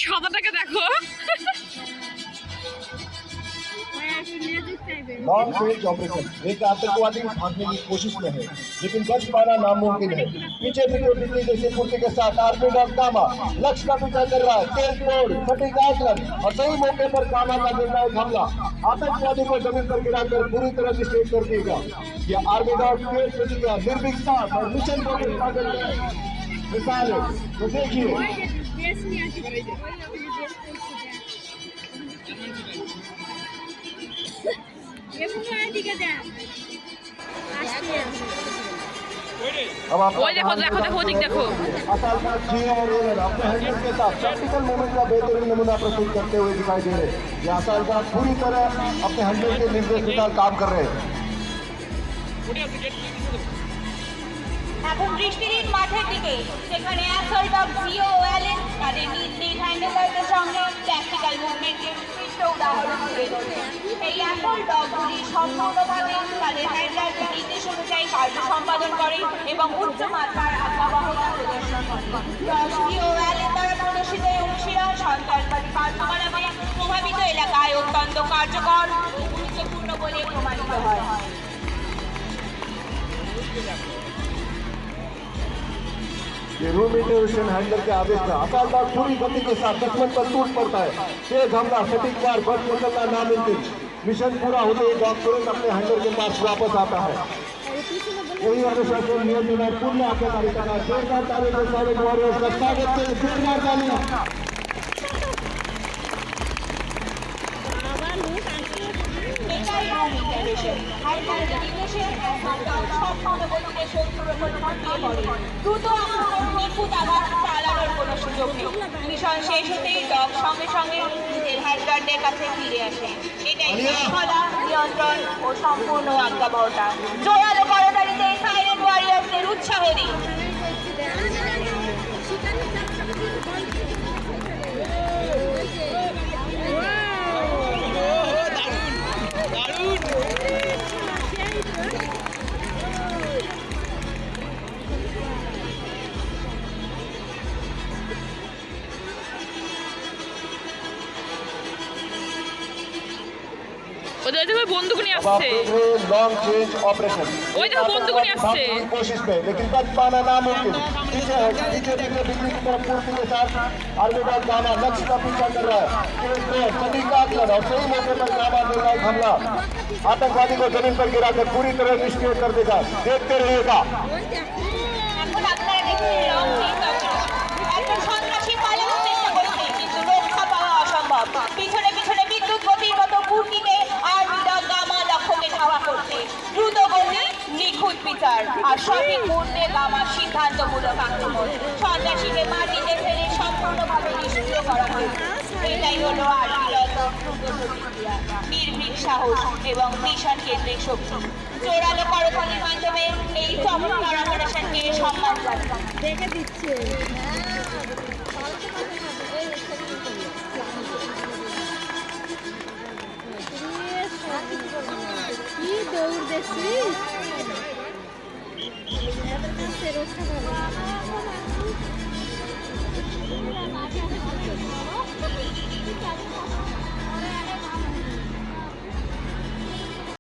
সাদাটাকে দেখো। Long range operation एक आतंकवादी भागने की कोशिश में है, लेकिन बच पाना नामुमकिन है। पीछे वीडियो बिजली जैसे फुर्ती के साथ आर्मी डॉग कामा लक्ष्य का पीछा कर रहा है। तेज तोड़ सटीक आकलन और सही मौके पर कामा का निर्णायक हमला आतंकवादी को जमीन पर गिराकर पूरी तरह डिस्ट्रॉय कर देगा। यह आर्मी डॉग तेज प्रतिक्रिया निर्भीकता और मिशन को मिसाल है। तो देखिए अब आप देखो देखो देखो देखो अपने हेलमेट के साथ प्रैक्टिकल मूवमेंट का बेहतरीन नमूना प्रस्तुत करते हुए दिखाई दे रहे हैं। ये आसालकार पूरी तरह अपने हेलमेट के निर्देश के साथ काम कर रहे हैं। এখন বৃষ্টির মাঠের দিকে সেখানে অ্যাসল্ট অফ জিও অ্যালেন তাদের নিজ নিজ হ্যান্ডেলারদের সঙ্গে প্র্যাকটিক্যাল মুভমেন্টের উৎকৃষ্ট উদাহরণ তুলে ধরছে। এই অ্যাসল্ট ডগগুলি সম্পূর্ণভাবে তাদের হ্যান্ডলারদের নির্দেশ অনুযায়ী কার্য সম্পাদন করে এবং উচ্চমাত্রার আজ্ঞাবহতা প্রদর্শন করে। জিও অ্যালেন দ্বারা প্রদর্শিত এই অনুশীলন সন্ত্রাসবাদী কার্যকলাপে প্রভাবিত এলাকায় অত্যন্ত কার্যকর ও গুরুত্বপূর্ণ বলে প্রমাণিত হয়। ये रूम इंटरवेंशन हैंडलर के आदेश में आसालदार पूरी गति के साथ दुश्मन पर टूट पड़ता है। तेज हमला सटीक वार बच निकलना नामुमकिन। मिशन पूरा होते ही डॉग तुरंत अपने हैंडलर के पास वापस आता है। यही अनुशासन नियंत्रण और पूर्ण आज्ञाकारी का जोरदार ताली के साथ वॉरियर्स का स्वागत से जोरदार ताली। দ্রুত নিখুঁত আঘাত চালানোর কোনো সুযোগ নেই। মিশন শেষ হতেই ডগ সঙ্গে সঙ্গে নিজের হ্যান্ডলারদের কাছে ফিরে আসে। এটাই শৃঙ্খলা, নিয়ন্ত্রণ ও সম্পূর্ণ আজ্ঞাবহতা। জোরালো করতালিতে সাইলেন্ট ওয়ারিয়ার্সদের উৎসাহ দিন। ওদের দেখো বন্দুক নিয়ে আসছে। लॉन्ग रेंज ऑपरेशन ওই দেখো বন্দুক निये आसছে। कोशिश में लेकिन बच पाना नामुमकिन। पीछे बिजली की तरफ पूर्ति के साथ आर्मी डॉग कामा लक्ष्य का पीछा कर रहा है। सटीक आकलन और सही मौके पर कामा निर्णायक हमला आतंकवादी को जमीन पर गिराकर पूरी तरह निष्क्रिय कर देगा। देखते रहिएगा। এখন আপনারা দেখুন একজন সন্ত্রাসী পালানোর চেষ্টা করছে, কিন্তু রক্ষা পাওয়া অসম্ভব। পিছনে পিছনে বিদ্যুৎ গতির মতো কুর্তিতে আর্মি ডগ গামা লক্ষ্যকে ধাওয়া করছে। দ্রুত গতি, নিখুঁত বিচার আর সঠিক মুহূর্তে গামার সিদ্ধান্তমূলক আক্রমণ। সন্ত্রাসীকে মাটিতে ফেলে সম্পূর্ণভাবে নিষ্ক্রিয় করা হয়েছে। এটাই হলো আর্মি ডগ প্রতিক্রিয়া, নির্ভীক সাহস এবং মিশন কেন্দ্রিক শক্তি। জোরালো করতালির মাধ্যমে এই চমৎকার অপারেশনকে সম্মান জানান। দেখে দিচ্ছে কি দৌড় দেখছিস রক্ষা